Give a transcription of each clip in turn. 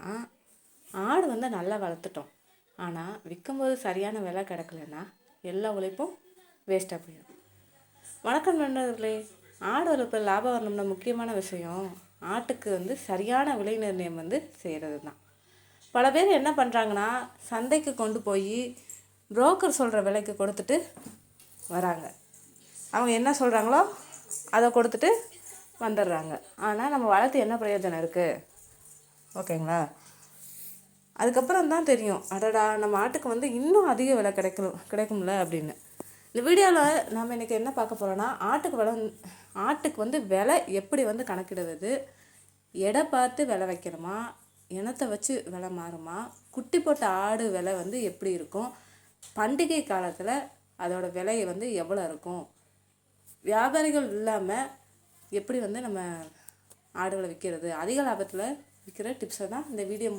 அப்படின்னா, ஆடு வந்து நல்லா வளர்த்துட்டோம், ஆனால் விற்கும்போது சரியான விலை கிடைக்கலன்னா எல்லா உழைப்பும் வேஸ்ட்டாக போயிடும். வணக்கம் நண்பர்களே. ஆடு வளர்ப்பில் லாபம் வரணும்னா முக்கியமான விஷயம் ஆட்டுக்கு வந்து சரியான விலை நிர்ணயம் வந்து செய்கிறது தான். பல பேர் என்ன பண்ணுறாங்கன்னா, சந்தைக்கு கொண்டு போய் புரோக்கர் சொல்கிற விலைக்கு கொடுத்துட்டு வராங்க. அவங்க என்ன சொல்கிறாங்களோ அதை கொடுத்துட்டு வந்துடுறாங்க. ஆனால் நம்ம வளர்த்து என்ன பிரயோஜனம் இருக்குது? ஓகேங்களா? அதுக்கப்புறம் தான் தெரியும், அடடா நம்ம ஆட்டுக்கு வந்து இன்னும் அதிக விலை கிடைக்கும்ல அப்படின்னு. இந்த வீடியோவில் நம்ம இன்றைக்கி என்ன பார்க்க போகிறோன்னா, ஆட்டுக்கு வந்து விலை எப்படி வந்து கணக்கிடுவது, எடை பார்த்து விலை வைக்கணுமா, இனத்தை வச்சு விலை மாறுமா, குட்டி போட்ட ஆடு விலை வந்து எப்படி இருக்கும், பண்டிகை காலத்தில் அதோட விலை வந்து எவ்வளோ இருக்கும், வியாபாரிகள் இல்லாமல் எப்படி வந்து நம்ம ஆடுகளை விற்கிறது, அதிக லாபத்தில் விற்கிற டிப்ஸை தான் இந்த வீடியோ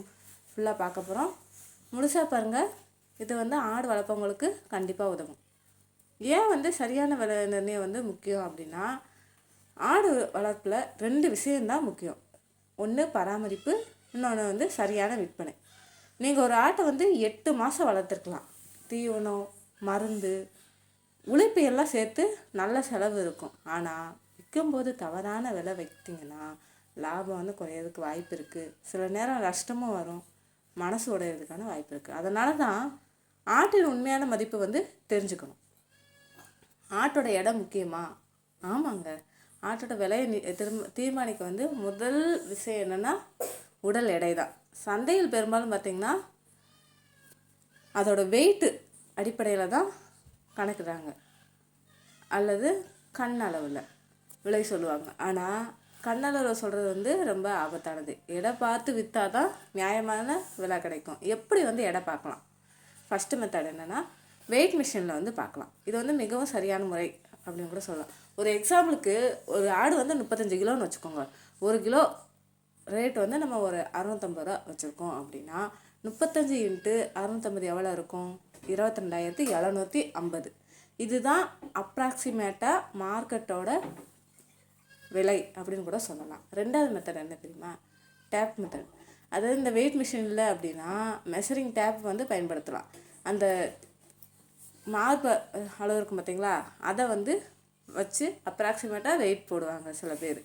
ஃபுல்லாக பார்க்க போகிறோம். முழுசாக பாருங்கள். இது வந்து ஆடு வளர்ப்பவங்களுக்கு கண்டிப்பாக உதவும். ஏன் வந்து சரியான விலை நிர்ணயம் வந்து முக்கியம் அப்படின்னா, ஆடு வளர்ப்பில் 2 விஷயம்தான் முக்கியம். ஒன்று பராமரிப்பு, இன்னொன்று வந்து சரியான விற்பனை. நீங்கள் ஒரு ஆட்டை வந்து 8 மாதம் வளர்த்துருக்கலாம். தீவனம், மருந்து, உழைப்பு எல்லாம் சேர்த்து நல்ல செலவு இருக்கும். ஆனால் விற்கும்போது தவறான விலை வைத்திங்கன்னா லாபம் வந்து குறையிறதுக்கு வாய்ப்பு இருக்குது. சில நேரம் நஷ்டமும் வரும், மனசு உடையிறதுக்கான வாய்ப்பு இருக்குது. அதனால தான் ஆட்டின் உண்மையான மதிப்பு வந்து தெரிஞ்சுக்கணும். ஆட்டோட எடை முக்கியமா? ஆமாங்க. ஆட்டோட விலையை தீர்மானிக்க வந்து முதல் விஷயம் என்னென்னா உடல் எடை தான். சந்தையில் பெரும்பாலும் பார்த்திங்கன்னா அதோட வெயிட்டு அடிப்படையில் தான் கணக்குறாங்க, அல்லது கண்ணளவில் விலை சொல்லுவாங்க. ஆனால் கண்ணளவில் சொல்கிறது வந்து ரொம்ப ஆபத்தானது. எடை பார்த்து விற்றா தான் நியாயமான விலை கிடைக்கும். எப்படி வந்து எடை பார்க்கலாம்? ஃபஸ்ட்டு மெத்தட் என்னென்னா, வெயிட் மிஷினில் வந்து பார்க்கலாம். இது வந்து மிகவும் சரியான முறை அப்படின்னு கூட சொல்லலாம். ஒரு எக்ஸாம்பிளுக்கு, ஒரு ஆடு வந்து 35 கிலோன்னு வச்சுக்கோங்க. 1 கிலோ ரேட் வந்து நம்ம ஒரு 650 ரூபா வச்சுருக்கோம் அப்படின்னா 35 × 650 எவ்வளோ இருக்கும்? 22,750. இதுதான் அப்ராக்சிமேட்டாக மார்க்கெட்டோட விலை அப்படின்னு கூட சொல்லலாம். 2வது மெத்தட் என்ன தெரியுமா? Tape method. அதாவது இந்த வெயிட் மிஷின் இல்லை அப்படின்னா மெஷரிங் டேப் வந்து பயன்படுத்தலாம். அந்த மார்பு அளவு இருக்கும் பார்த்தீங்களா, அதை வந்து வச்சு அப்ராக்சிமேட்டாக வெயிட் போடுவாங்க சில பேர்.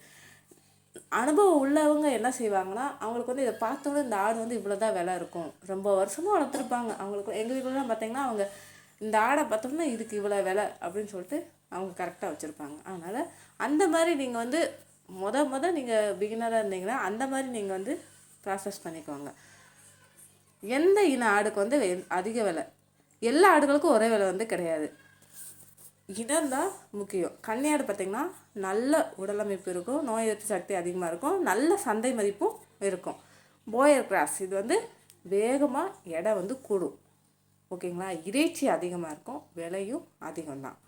அனுபவம் உள்ளவங்க என்ன செய்வாங்கன்னா, அவங்களுக்கு வந்து இதை பார்த்தோன்னே இந்த ஆடு வந்து இவ்வளோ தான் விலை இருக்கும், ரொம்ப வருஷமாக வளர்த்துருப்பாங்க. அவங்களுக்கு எங்கள் வீட்டிலலாம் பார்த்திங்கன்னா அவங்க இந்த ஆடை பார்த்தோம்னா இதுக்கு இவ்வளோ விலை அப்படின்னு சொல்லிட்டு அவங்க கரெக்டாக வச்சுருப்பாங்க. அதனால் அந்த மாதிரி நீங்கள் வந்து நீங்கள் பிகினராக இருந்தீங்கன்னா அந்த மாதிரி நீங்கள் வந்து ப்ராசஸ் பண்ணிக்கோங்க. எந்த இன ஆடுக்கு வந்து அதிக விலை? எல்லா ஆடுகளுக்கும் ஒரே விலை வந்து கிடையாது. இனம் தான் முக்கியம். கன்னி ஆடு பார்த்திங்கன்னா நல்ல உடலமைப்பு இருக்கும், நோய் எதிர்ப்பு சக்தி அதிகமாக இருக்கும், நல்ல சந்தை மதிப்பும் இருக்கும். போயர் கிராஸ் இது வந்து வேகமாக எடை வந்து கூடும். ஓகேங்களா? இறைச்சி அதிகமாக இருக்கும், விலையும் அதிகம்தான்.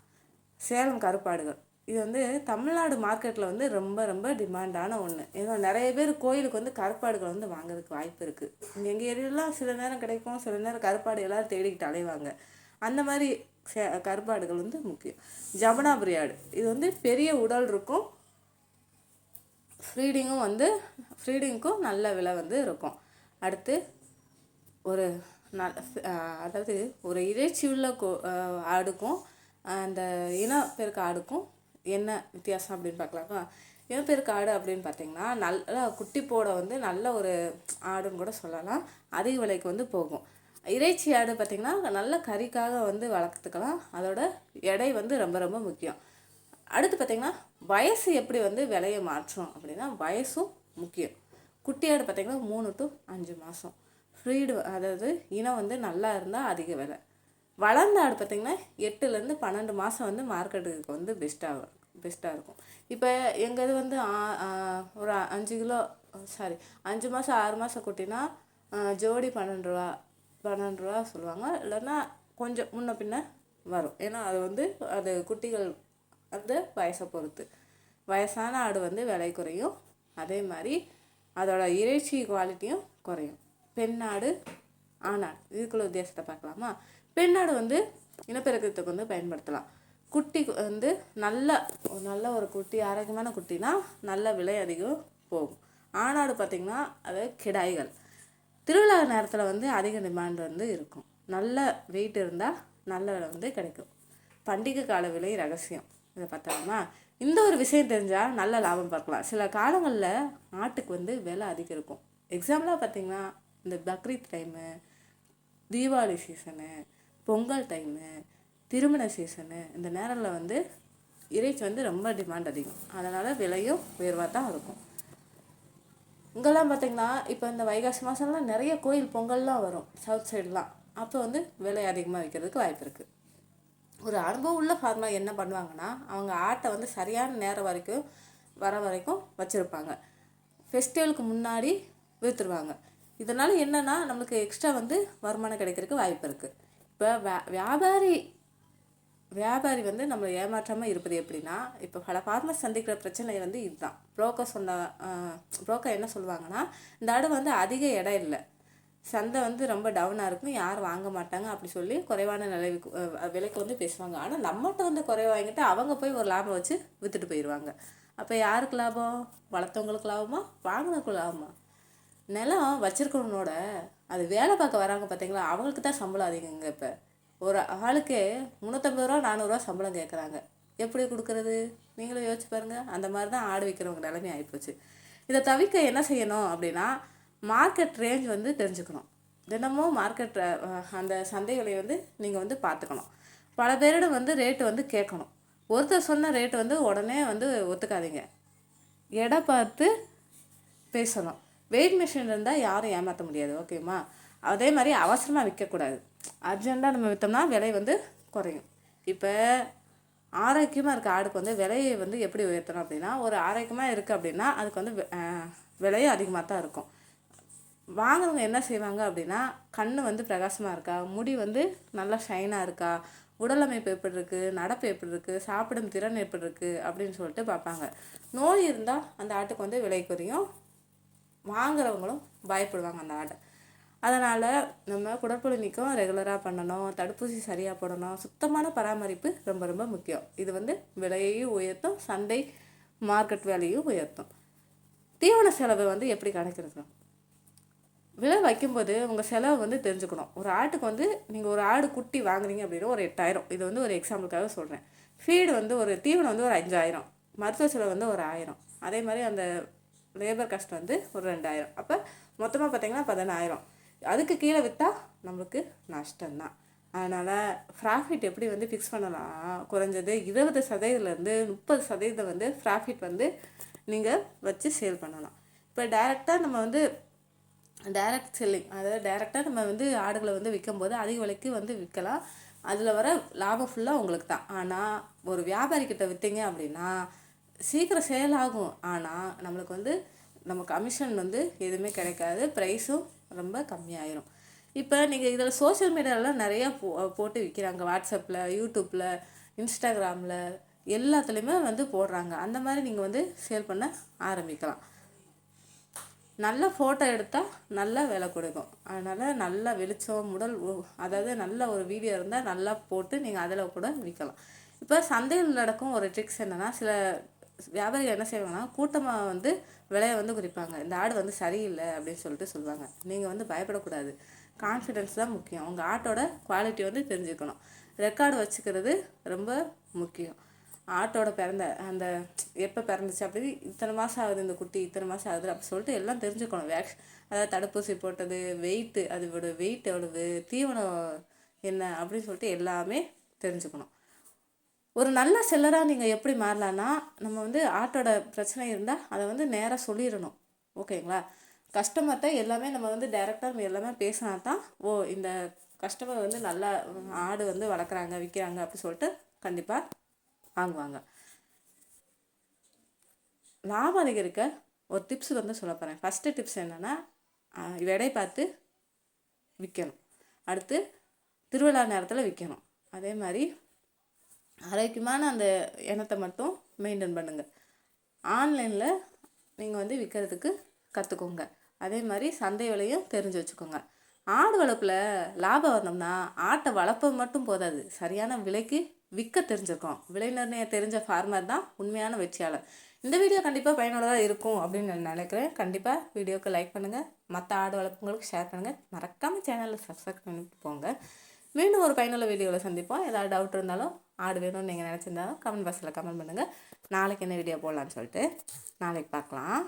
சேலம் கருப்பாடுகள் இது வந்து தமிழ்நாடு மார்க்கெட்டில் வந்து ரொம்ப ரொம்ப டிமாண்டான ஒன்று. ஏன்னா நிறைய பேர் கோயிலுக்கு வந்து கருப்பாடுகள் வந்து வாங்குறதுக்கு வாய்ப்பு இருக்குது. எங்கள் ஏரியாலாம் சில நேரம் கிடைக்கும், சில நேரம் கருப்பாடு எல்லோரும் தேடிக்கிட்டு அலைவாங்க. அந்த மாதிரி கருப்பாடுகள் வந்து முக்கியம். ஜமுனாபுரி ஆடு இது வந்து பெரிய உடல் இருக்கும், ஃப்ரீடிங்க்கும் நல்ல விலை வந்து இருக்கும். அடுத்து ஒரு அதாவது ஒரு இறைச்சி உள்ள ஆடுக்கும் அந்த இனப்பெருக்க ஆடுக்கும் என்ன வித்தியாசம் அப்படின்னு பார்க்கலாமா? இனப்பெருக்க ஆடு அப்படின்னு பார்த்திங்கன்னா நல்லா குட்டி போட வந்து நல்ல ஒரு ஆடுன்னு கூட சொல்லலாம், அதிக விலைக்கு வந்து போகும். இறைச்சி ஆடு பார்த்திங்கன்னா நல்ல கறிக்காக வந்து வளர்த்துக்கலாம், அதோட எடை வந்து ரொம்ப ரொம்ப முக்கியம். அடுத்து பார்த்திங்கன்னா வயசு எப்படி வந்து விலையை மாற்றும் அப்படின்னா வயசும் முக்கியம். குட்டி ஆடு பார்த்திங்கன்னா 3 to 5 மாதம் ஃப்ரீடு, அதாவது இனம் வந்து நல்லா இருந்தால் அதிக விலை. வளர்ந்த ஆடு பார்த்திங்கன்னா 8 to 12 மாதம் வந்து மார்க்கெட்டுக்கு வந்து பெஸ்ட்டாக இருக்கும். இப்போ எங்கள் இது வந்து ஒரு 5 மாதம் 6 மாதம் குட்டினா ஜோடி 12 ரூபா சொல்லுவாங்க, இல்லைன்னா கொஞ்சம் முன்ன பின்ன வரும். ஏன்னா அது குட்டிகள் அந்த வயசை பொறுத்து. வயசான ஆடு வந்து விலை குறையும், அதே மாதிரி அதோட இறைச்சி குவாலிட்டியும் குறையும். பெண்ணாடு ஆணாடு இதுக்குள்ள வித்தியாசத்தை பார்க்கலாமா? பெண்ணாடு வந்து இனப்பெருக்கத்துக்கு வந்து பயன்படுத்தலாம். குட்டி வந்து நல்ல ஒரு குட்டி, ஆரோக்கியமான குட்டினா நல்ல விலை அதிகம் போகும். ஆணாடு பார்த்திங்கன்னா அது கிடாய்கள். திருவிழா நேரத்தில் வந்து அதிக டிமாண்ட் வந்து இருக்கும். நல்ல வெயிட் இருந்தால் நல்ல விலை வந்து கிடைக்கும். பண்டிகை கால விலை ரகசியம் இதை பார்த்தாலுமா இந்த ஒரு விஷயம் தெரிஞ்சால் நல்ல லாபம் பார்க்கலாம். சில காலங்களில் ஆட்டுக்கு வந்து விலை அதிகம் இருக்கும். எக்ஸாம்பிளாக பார்த்திங்கன்னா இந்த Bakrid time, Deepavali season, Pongal time, திருமண சீசனு, இந்த நேரத்தில் வந்து இறைச்சி வந்து ரொம்ப டிமாண்ட் அதிகம். அதனால் விலையும் உயர்வாக தான் இருக்கும். இங்கெல்லாம் பார்த்திங்கன்னா இப்போ இந்த வைகாசி மாதம்லாம் நிறைய கோயில் பொங்கல்லாம் வரும் சவுத் சைடெலாம். அப்போ வந்து விலை அதிகமாக விற்கிறதுக்கு வாய்ப்பு இருக்குது. ஒரு அனுபவம் உள்ள ஃபார்மர் என்ன பண்ணுவாங்கன்னா, அவங்க ஆட்டை வந்து சரியான நேரம் வரைக்கும் வர வரைக்கும் வச்சுருப்பாங்க. ஃபெஸ்டிவலுக்கு முன்னாடி விற்றுருவாங்க. இதனால் என்னென்னா நம்மளுக்கு எக்ஸ்ட்ரா வந்து வருமானம் கிடைக்கிறதுக்கு வாய்ப்பு இருக்குது. இப்போ வியாபாரி வந்து நம்மளை ஏமாற்றாமல் இருப்பது எப்படின்னா, இப்போ பல ஃபார்மர்ஸ் சந்திக்கிற பிரச்சனை வந்து இதுதான். புரோக்கர் என்ன சொல்லுவாங்கன்னா, இந்த ஆடு வந்து அதிக இடம் இல்லை, சந்தை வந்து ரொம்ப டவுனாக இருக்கும், யாரும் வாங்க மாட்டாங்க அப்படி சொல்லி குறைவான விலைக்கு வந்து பேசுவாங்க. ஆனால் நம்மகிட்ட வந்து குறைவாக வாங்கிட்டு அவங்க போய் ஒரு லாபம் வச்சு விற்றுட்டு போயிடுவாங்க. அப்போ யாருக்கு லாபம்? வளர்த்தவங்களுக்கு லாபமா, வாங்கினவங்களுக்கு லாபமா? நிலம் வச்சிருக்கவனோட அது வேலை பார்க்க வராங்க பார்த்தீங்களா, அவங்களுக்கு தான் சம்பளம் அதிகங்க. இப்போ ஒரு ஆளுக்கே 350 ரூபா 400 ரூபா சம்பளம் கேட்குறாங்க. எப்படி கொடுக்குறது? நீங்களும் யோசிச்சு பாருங்கள். அந்த மாதிரி தான் ஆடு விற்கிறவங்க நிலைமை ஆகிப்போச்சு. இதை தவிர்க்க என்ன செய்யணும் அப்படின்னா, மார்க்கெட் ரேஞ்ச் வந்து தெரிஞ்சுக்கணும். தினமும் மார்க்கெட் அந்த சந்தை விலையை வந்து நீங்கள் வந்து பார்த்துக்கணும். பல பேரிடம் வந்து ரேட்டு வந்து கேட்கணும். ஒருத்தர் சொன்ன ரேட்டு வந்து உடனே வந்து ஒத்துக்காதீங்க. எடை பார்த்து பேசணும். வெயிட் மிஷின் இருந்தால் யாரும் ஏமாற்ற முடியாது. ஓகேம்மா? அதே மாதிரி அவசரமாக விற்கக்கூடாது. அர்ஜெண்ட்டாக நம்ம விற்றோம்னா விலை வந்து குறையும். இப்போ ஆரோக்கியமாக இருக்க ஆடுக்கு வந்து விலையை வந்து எப்படி உயர்த்தணும் அப்படின்னா, ஒரு ஆரோக்கியமாக இருக்குது அப்படின்னா அதுக்கு வந்து விலையும் அதிகமாக தான் இருக்கும். வாங்குறவங்க என்ன செய்வாங்க அப்படின்னா, கண் வந்து பிரகாசமாக இருக்கா, முடி வந்து நல்லா ஷைனாக இருக்கா, உடல் அமைப்பு எப்படி இருக்குது, நடப்பு எப்படி இருக்குது, சாப்பிடும் திறன் எப்படி இருக்குது அப்படின்னு சொல்லிட்டு பார்ப்பாங்க. நோய் இருந்தால் அந்த ஆட்டுக்கு வந்து விலை குறையும், வாங்குறவங்களும் பயப்படுவாங்க அந்த ஆட்டை. அதனால் நம்ம குடற்புழு நீக்கம் ரெகுலராக பண்ணணும், தடுப்பூசி சரியாக போடணும், சுத்தமான பராமரிப்பு ரொம்ப ரொம்ப முக்கியம். இது வந்து விலையையும் உயர்த்தும், சந்தை மார்க்கெட் விலையும் உயர்த்தும். தீவன செலவு வந்து எப்படி கணக்கிறது? விலை வைக்கும்போது உங்கள் செலவு வந்து தெரிஞ்சுக்கணும். ஒரு ஆட்டுக்கு வந்து நீங்கள் ஒரு ஆடு குட்டி வாங்குறீங்க அப்படின்னா ஒரு 8000. இது வந்து ஒரு எக்ஸாம்பிளுக்காக சொல்கிறேன். ஃபீடு வந்து ஒரு தீவனம் வந்து ஒரு 5000, மருத்துவ செலவு வந்து ஒரு 1000, அதே மாதிரி அந்த லேபர் காஸ்ட் வந்து ஒரு 2000. அப்போ மொத்தமாக பார்த்திங்கன்னா 10000. அதுக்கு கீழே விற்றா நம்மளுக்கு நஷ்டம்தான். அதனால் ப்ராஃபிட் எப்படி வந்து ஃபிக்ஸ் பண்ணலாம்? குறைஞ்சது 20%லேருந்து 30% வந்து ப்ராஃபிட் வந்து நீங்கள் வச்சு சேல் பண்ணலாம். இப்போ டைரெக்டாக நம்ம வந்து டைரக்ட் செல்லிங், அதாவது டைரெக்டாக நம்ம வந்து ஆடுகளை வந்து விற்கும்போது அதிக விலைக்கு வந்து விற்கலாம். அதில் வர லாபம் ஃபுல்லாக உங்களுக்கு தான். ஆனால் ஒரு வியாபாரிக்கிட்ட விற்றீங்க அப்படின்னா சீக்கிரம் சேல் ஆகும், ஆனால் நம்மளுக்கு வந்து நம்ம கமிஷன் வந்து எதுவுமே கிடைக்காது, ப்ரைஸும் ரொம்ப கம்மியாயிரும். இப்போ நீங்கள் இதில் சோஷியல் மீடியாவில் நிறையா போட்டு விற்கிறாங்க. வாட்ஸ்அப்பில், யூடியூப்பில், இன்ஸ்டாகிராமில் எல்லாத்துலேயுமே வந்து போடுறாங்க. அந்த மாதிரி நீங்கள் வந்து சேல் பண்ண ஆரம்பிக்கலாம். நல்ல ஃபோட்டோ எடுத்தால் நல்ல விலை கொடுக்கும். அதனால் நல்ல வெளிச்சம் அதாவது நல்ல ஒரு வீடியோ இருந்தால் நல்லா போட்டு நீங்கள் அதில் கூட விற்கலாம். இப்போ சந்தையில் நடக்கும் ஒரு ட்ரிக்ஸ் என்னென்னா, சில வியாபாரிகள் என்ன செய்வாங்கன்னா கூட்டமாக வந்து விலையை வந்து குறிப்பாங்க. இந்த ஆடு வந்து சரியில்லை அப்படின்னு சொல்லிட்டு சொல்லுவாங்க. நீங்கள் வந்து பயப்படக்கூடாது. கான்ஃபிடென்ஸ் தான் முக்கியம். உங்கள் ஆட்டோட குவாலிட்டி வந்து தெரிஞ்சுக்கணும். ரெக்கார்டு வச்சுக்கிறது ரொம்ப முக்கியம். ஆட்டோட அந்த எப்போ பிறந்துச்சு அப்படி, இத்தனை மாதம் ஆகுது இந்த குட்டி, இத்தனை மாதம் ஆகுது அப்படி சொல்லிட்டு எல்லாம் தெரிஞ்சுக்கணும். அதாவது தடுப்பூசி போட்டது, வெயிட்டு, அதோட வெயிட் எவ்வளவு, தீவனம் என்ன அப்படின்னு சொல்லிட்டு எல்லாமே தெரிஞ்சுக்கணும். ஒரு நல்ல செல்லராக நீங்கள் எப்படி மாறலான்னா, நம்ம வந்து ஆட்டோட பிரச்சனை இருந்தால் அதை வந்து நேராக சொல்லிடணும். ஓகேங்களா? கஸ்டமர்கிட்ட எல்லாமே நம்ம வந்து டைரெக்டாக நம்ம எல்லாமே பேசினா தான், இந்த கஸ்டமர் வந்து நல்லா ஆடு வந்து வளர்க்குறாங்க, விற்கிறாங்க அப்படி சொல்லிட்டு கண்டிப்பாக வாங்குவாங்க. லாபம் அதிகரிக்க ஒரு டிப்ஸ் வந்து சொல்ல போகிறேன். ஃபஸ்ட்டு டிப்ஸ் என்னென்னா, எடை பார்த்து விற்கணும். அடுத்து திருவிழா நேரத்தில் விற்கணும். அதே மாதிரி ஆரோக்கியமான அந்த எண்ணத்தை மட்டும் மெயின்டைன் பண்ணுங்கள். ஆன்லைனில் நீங்கள் வந்து விற்கிறதுக்கு கற்றுக்கோங்க. அதே மாதிரி சந்தை விலையும் தெரிஞ்சு வச்சுக்கோங்க. ஆடு வளர்ப்பில் லாபம் வரணும்னா ஆட்டை வளர்ப்ப மட்டும் போதாது, சரியான விலைக்கு விற்க தெரிஞ்சிருக்கோம். விலை நிர்ணயம் தெரிஞ்ச ஃபார்மர் தான் உண்மையான வெற்றியாளர். இந்த வீடியோ கண்டிப்பாக பயனுள்ளதாக இருக்கும் அப்படின்னு நான் நினைக்கிறேன். கண்டிப்பாக வீடியோக்கு லைக் பண்ணுங்கள், மற்ற ஆடு வளர்ப்புங்களுக்கு ஷேர் பண்ணுங்கள், மறக்காமல் சேனலில் சப்ஸ்கிரைப் பண்ணிட்டு போங்க. மீண்டும் ஒரு பயனுள்ள வீடியோவில் சந்திப்போம். ஏதாவது டவுட் இருந்தாலும் ஆடு வேணும்னு நீங்கள் நினச்சிருந்தாலும் கமெண்ட் பாக்ஸில் கமெண்ட் பண்ணுங்கள். நாளைக்கு என்ன வீடியோ போடலான்னு சொல்லிட்டு நாளைக்கு பார்க்கலாம்.